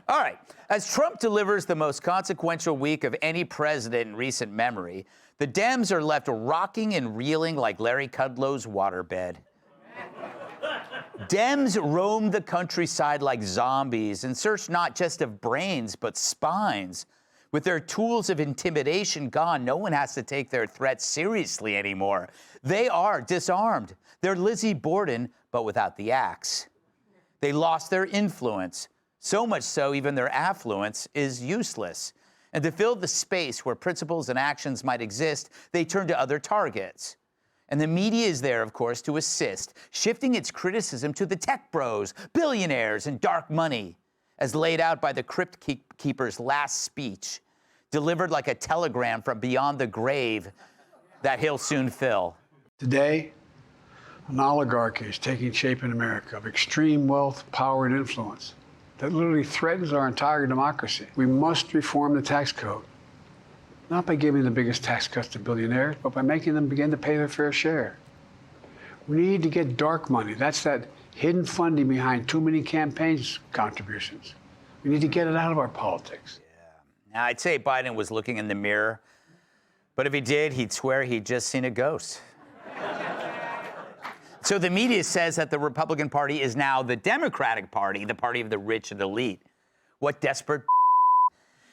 All right. As Trump delivers the most consequential week of any president in recent memory, the Dems are left rocking and reeling like Larry Kudlow's waterbed. Dems roam the countryside like zombies in search not just of brains, but spines. With their tools of intimidation gone, no one has to take their threats seriously anymore. They are disarmed. They're Lizzie Borden, but without the axe. They lost their influence. So much so, even their affluence is useless. And to fill the space where principles and actions might exist, they turn to other targets. And the media is there, of course, to assist, shifting its criticism to the tech bros, billionaires, and dark money, as laid out by the Crypt Keeper's last speech, delivered like a telegram from beyond the grave that he'll soon fill. Today, an oligarchy is taking shape in America of extreme wealth, power, and influence that literally threatens our entire democracy. We must reform the tax code, not by giving the biggest tax cuts to billionaires, but by making them begin to pay their fair share. We need to get dark money. That's that hidden funding behind too many campaigns contributions. We need to get it out of our politics. Now, I'd say Biden was looking in the mirror, but if he did, he'd swear he'd just seen a ghost. So the media says that the Republican Party is now the Democratic Party, the party of the rich and elite. What desperate.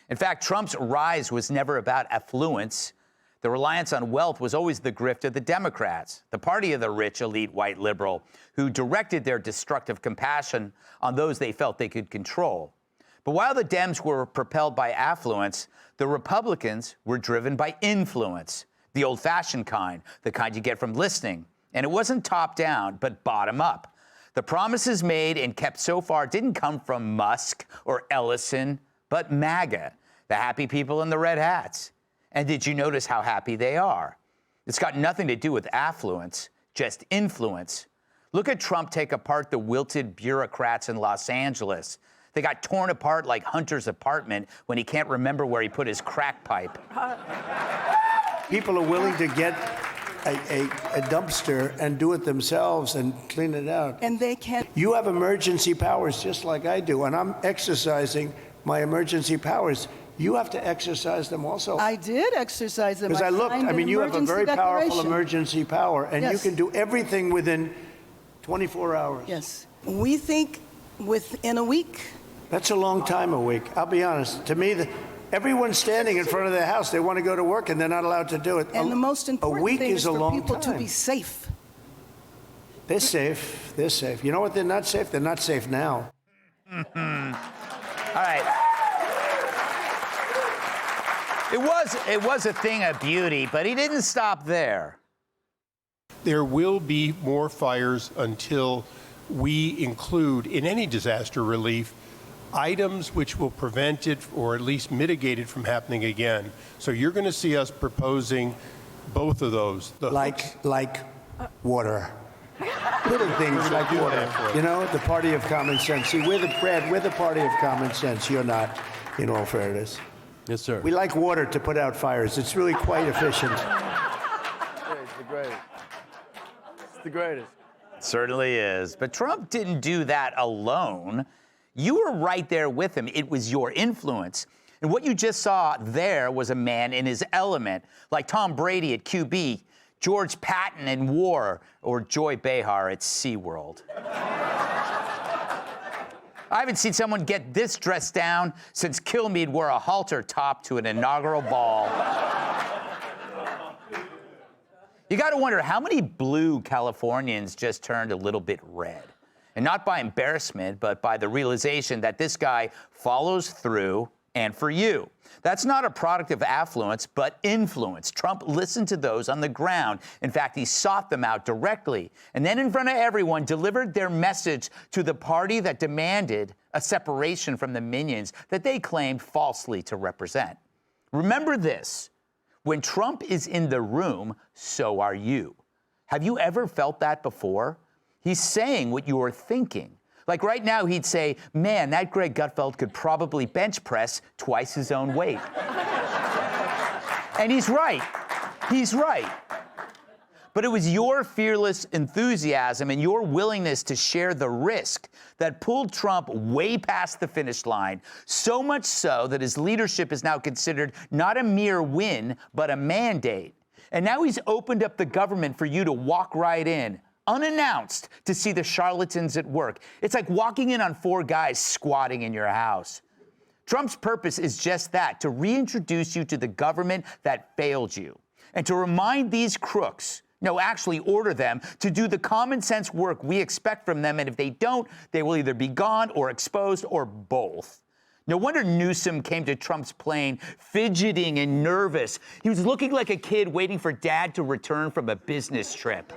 In fact, Trump's rise was never about affluence. The reliance on wealth was always the grift of the Democrats, the party of the rich, elite, white liberal, who directed their destructive compassion on those they felt they could control. But while the Dems were propelled by affluence, the Republicans were driven by influence, the old-fashioned kind, the kind you get from listening. And it wasn't top-down, but bottom-up. The promises made and kept so far didn't come from Musk or Ellison, but MAGA, the happy people in the red hats. And did you notice how happy they are? It's got nothing to do with affluence, just influence. Look at Trump take apart the wilted bureaucrats in Los Angeles. They got torn apart like Hunter's apartment when he can't remember where he put his crack pipe. People are willing to get a dumpster and do it themselves and clean it out. And they can't. You have emergency powers just like I do, and I'm exercising my emergency powers. You have to exercise them also. I did exercise them. Because you have a very powerful emergency power, and you can do everything within 24 hours. Yes. We think within a week. That's a long time, a week. I'll be honest. To me, everyone's standing in front of their house. They want to go to work, and they're not allowed to do it. And the most important thing is for people to be safe. They're safe. They're safe. You know what? They're not safe. They're not safe now. All right. It was a thing of beauty, but he didn't stop there. There will be more fires until we include in any disaster relief items which will prevent it or at least mitigate it from happening again. So you're going to see us proposing both of those. Like water. Little things like water. You know, the party of common sense. See, we're the party of common sense. You're not, in all fairness. Yes, sir. We like water to put out fires. It's really quite efficient. It's the greatest. It's the greatest. It certainly is. But Trump didn't do that alone. You were right there with him. It was your influence. And what you just saw there was a man in his element, like Tom Brady at QB, George Patton in war, or Joy Behar at SeaWorld. I haven't seen someone get this dressed down since Kilmeade wore a halter top to an inaugural ball. You got to wonder how many blue Californians just turned a little bit red. And not by embarrassment, but by the realization that this guy follows through and for you. That's not a product of affluence, but influence. Trump listened to those on the ground. In fact, he sought them out directly, and then in front of everyone delivered their message to the party that demanded a separation from the minions that they claimed falsely to represent. Remember this, when Trump is in the room, so are you. Have you ever felt that before? He's saying what you are thinking. Like right now, he'd say, man, that Greg Gutfeld could probably bench press twice his own weight. And he's right. He's right. But it was your fearless enthusiasm and your willingness to share the risk that pulled Trump way past the finish line, so much so that his leadership is now considered not a mere win, but a mandate. And now he's opened up the government for you to walk right in, unannounced, to see the charlatans at work. It's like walking in on 4 guys squatting in your house. Trump's purpose is just that, to reintroduce you to the government that failed you, and to remind these crooks, no, actually order them to do the common sense work we expect from them, and if they don't, they will either be gone or exposed or both. No wonder Newsom came to Trump's plane fidgeting and nervous. He was looking like a kid waiting for dad to return from a business trip.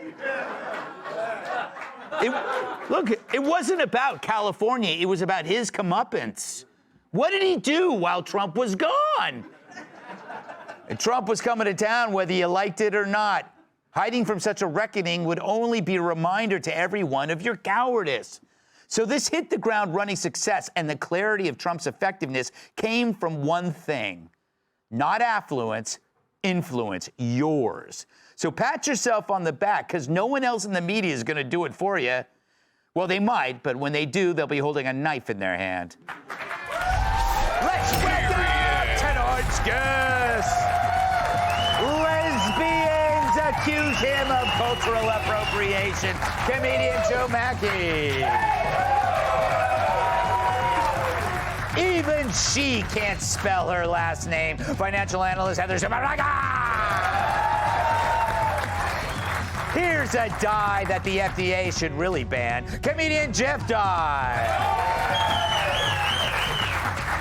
It wasn't about California. It was about his comeuppance. What did he do while Trump was gone? And Trump was coming to town whether you liked it or not. Hiding from such a reckoning would only be a reminder to everyone of your cowardice. So this hit the ground running success and the clarity of Trump's effectiveness came from one thing: not affluence, influence, yours. So pat yourself on the back, because no one else in the media is going to do it for you. Well, they might, but when they do, they'll be holding a knife in their hand. Let's welcome tonight's guest. Lesbians accuse him of cultural appropriation. Comedian Joe Mackey. Even she can't spell her last name. Financial analyst Heather Shabaraga. Here's a dye that the FDA should really ban. Comedian Jeff Dye.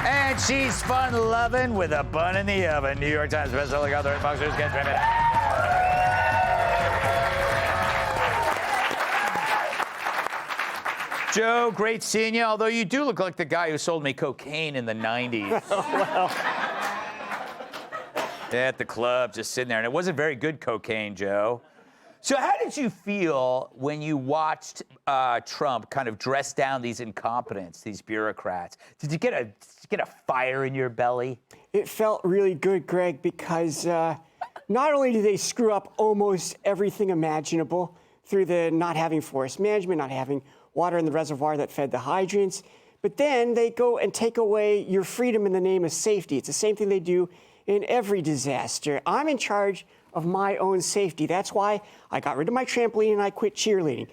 And she's fun-loving with a bun in the oven. New York Times bestselling author and boxers get driven. Joe, great seeing you, although you do look like the guy who sold me cocaine in the 90s. Well. At the club, just sitting there. And it wasn't very good cocaine, Joe. So how did you feel when you watched Trump kind of dress down these incompetents, these bureaucrats? Did you get a fire in your belly? It felt really good, Greg, because not only do they screw up almost everything imaginable through the not having forest management, not having water in the reservoir that fed the hydrants, but then they go and take away your freedom in the name of safety. It's the same thing they do in every disaster. I'm in charge of my own safety. That's why I got rid of my trampoline and I quit cheerleading.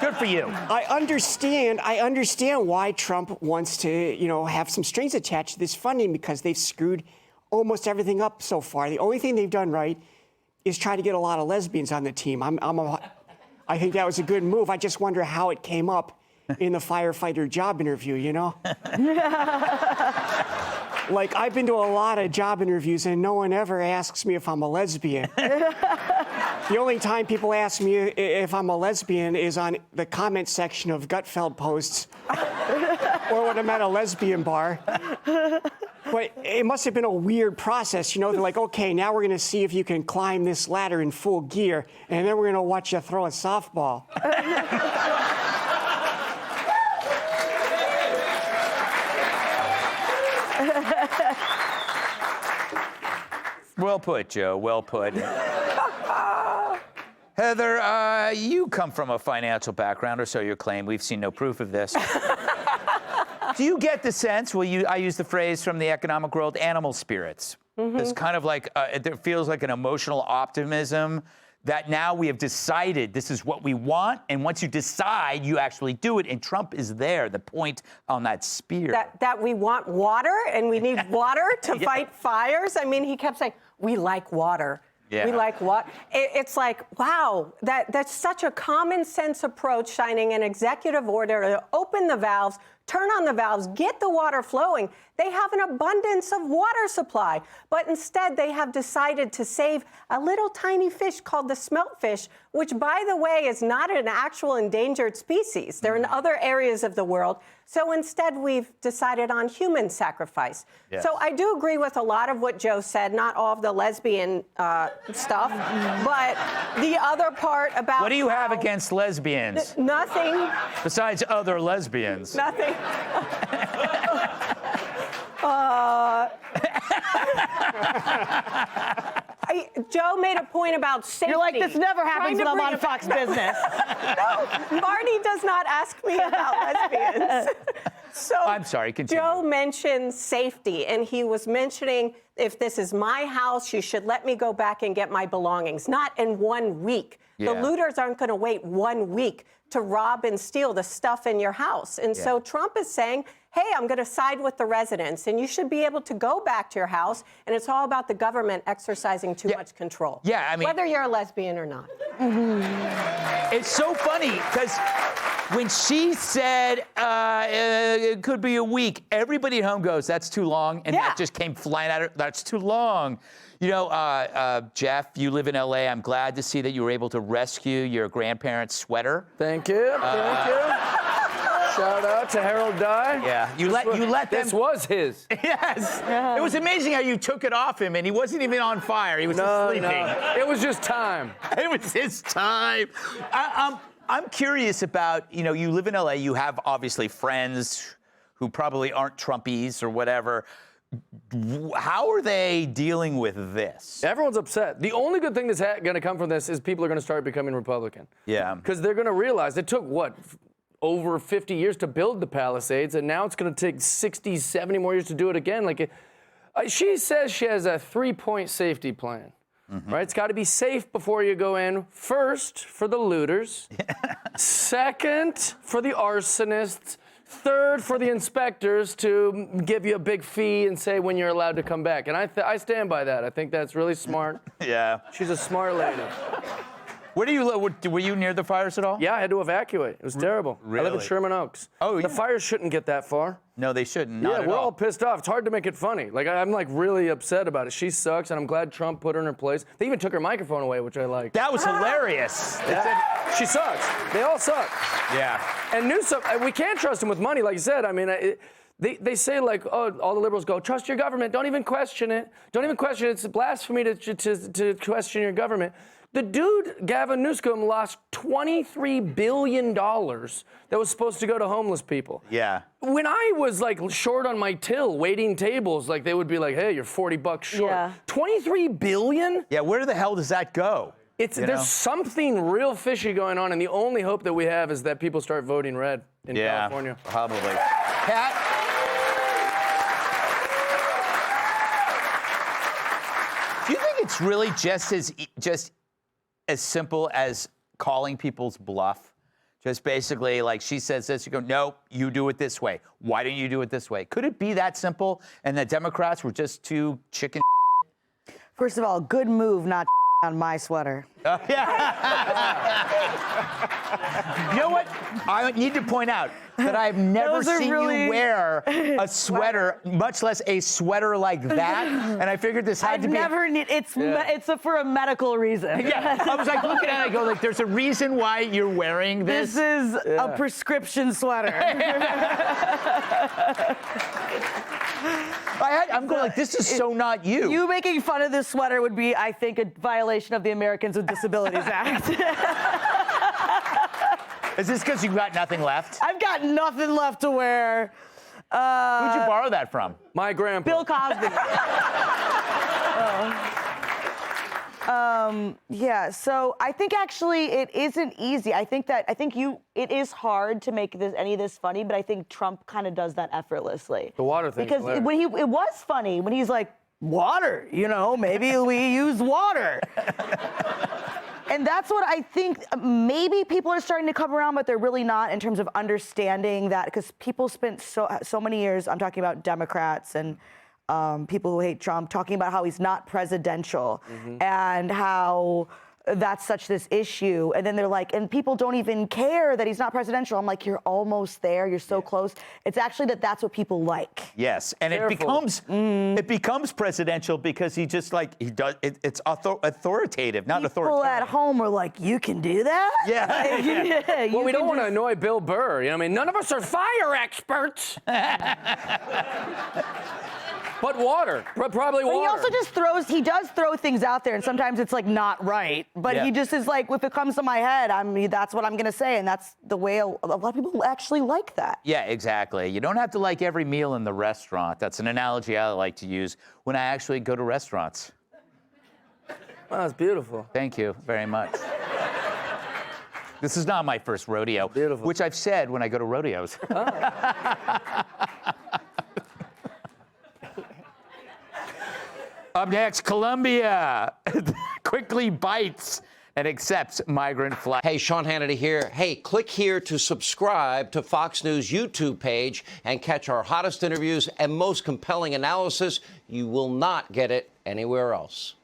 Good for you. I understand why Trump wants to, have some strings attached to this funding, because they've screwed almost everything up so far. The only thing they've done right is try to get a lot of lesbians on the team. I think that was a good move. I just wonder how it came up in the firefighter job interview, Like, I've been to a lot of job interviews, and no one ever asks me if I'm a lesbian. The only time people ask me if I'm a lesbian is on the comment section of Gutfeld posts or when I'm at a lesbian bar. But it must have been a weird process, They're like, okay, now we're going to see if you can climb this ladder in full gear, and then we're going to watch you throw a softball. Well put, Joe. Well put. Heather, you come from a financial background, or so you claim. We've seen no proof of this. Do you get the sense, I use the phrase from the economic world, animal spirits? Mm-hmm. It's kind of like, it feels like an emotional optimism that now we have decided this is what we want, and once you decide, you actually do it, and Trump is there, the point on that spear. That we want water, and we need water to fight fires. I mean, he kept saying, we like water. Yeah. We like water. It's like, wow, that's such a common sense approach, signing an executive order to open the valves, turn on the valves, get the water flowing. They have an abundance of water supply, but instead they have decided to save a little tiny fish called the smeltfish, which, by the way, is not an actual endangered species. They're in other areas of the world. So instead, we've decided on human sacrifice. Yes. So I do agree with a lot of what Joe said, not all of the lesbian stuff, but the other part about what do you have against lesbians? Nothing. Besides other lesbians? Nothing. Joe made a point about safety. You're like, this never happens when I'm on Fox Fox Business. No, Marty does not ask me about lesbians. So I'm sorry, continue. Joe mentioned safety, and he was mentioning if this is my house, you should let me go back and get my belongings. Not in 1 week. Yeah. The looters aren't going to wait 1 week to rob and steal the stuff in your house. And so Trump is saying, hey, I'm going to side with the residents, and you should be able to go back to your house, and it's all about the government exercising too much control. Yeah, I mean, whether you're a lesbian or not. It's so funny because when she said it could be a week, everybody at home goes, that's too long, and that just came flying out. That's too long. You know, Jeff, you live in L.A. I'm glad to see that you were able to rescue your grandparents' sweater. Thank you. Thank you. Shout out to Harold Dye. Yeah, you let them. This was his. Yes. It was amazing how you took it off him, and he wasn't even on fire. He was just sleeping. No. It was just time. It was his time. I'm curious about, you know, you live in LA, you have obviously friends who probably aren't Trumpies or whatever. How are they dealing with this? Everyone's upset. The only good thing that's going to come from this is people are going to start becoming Republican. Yeah. Because they're going to realize it took, what, over 50 years to build the Palisades, and now it's going to take 60, 70 more years to do it again. Like, she says she has a 3-point safety plan. Right? It's got to be safe before you go in. First, for the looters. Second, for the arsonists. Third, for the inspectors to give you a big fee and say when you're allowed to come back. And I stand by that. I think that's really smart. Yeah. She's a smart lady. Where do you live? Were you near the fires at all? Yeah, I had to evacuate. It was terrible. Really? I live in Sherman Oaks. Oh, yeah. The fires shouldn't get that far. No, they shouldn't. Not Yeah, at we're all all. pissed off. It's hard to make it funny. Like, I'm like really upset about it. She sucks, and I'm glad Trump put her in her place. They even took her microphone away, which I like. That was hilarious. Yeah. She sucks. They all suck. Yeah. And Newsom, we can't trust him with money, like you said. I mean, they say, like, oh, all the liberals go, trust your government. Don't even question it. Don't even question it. It's blasphemy to question your government. The dude, Gavin Newsom, lost $23 billion that was supposed to go to homeless people. Yeah. When I was, like, short on my till, waiting tables, like, they would be like, hey, you're $40 short. Yeah. $23 billion? Yeah, where the hell does that go? There's something real fishy going on, and the only hope that we have is that people start voting red in California. Probably. Pat? Do you think it's really just as simple as calling people's bluff? Just basically, like, she says this, you go, no, you do it this way. Why don't you do it this way? Could it be that simple, and the Democrats were just too chicken? First of all, good move not on my sweater. You know what? I need to point out that I've never seen you wear a sweater, much less a sweater like that. And I figured this had to be. It's for a medical reason. Yeah, I was like looking at it, I go, like, there's a reason why you're wearing this. This is a prescription sweater. I'm going like, this is so not you. You making fun of this sweater would be, I think, a violation of the Americans with Disabilities Act. Is this because you've got nothing left? I've got nothing left to wear. Who'd you borrow that from? My grandpa. Bill Cosby. Yeah, so I think actually it isn't easy. I think it is hard to make any of this funny, but I think Trump kind of does that effortlessly. The water thing. Because it was funny when he's like, water, maybe we use water. And that's what I think maybe people are starting to come around, but they're really not in terms of understanding that, because people spent so many years, I'm talking about Democrats and people who hate Trump, talking about how he's not presidential and how that's such this issue. And then they're like, and people don't even care that he's not presidential. I'm like, you're almost there. You're so close. It's actually that's what people like. Yes, and it becomes presidential because he just it's authoritative, not authoritarian. People at home are like, you can do that? Yeah. Well, we don't want to annoy Bill Burr. I mean, none of us are fire experts. But water, probably water. But he also does throw things out there, and sometimes it's like not right. But he just is like, if it comes to my head, that's what I'm gonna say, and that's the way a lot of people actually like that. Yeah, exactly. You don't have to like every meal in the restaurant. That's an analogy I like to use when I actually go to restaurants. Wow, that's beautiful. Thank you very much. This is not my first rodeo, Beautiful. which I've said when I go to rodeos. Up next, Colombia quickly bites and accepts migrant flights. Hey, Sean Hannity here. Hey, click here to subscribe to Fox News YouTube page and catch our hottest interviews and most compelling analysis. You will not get it anywhere else.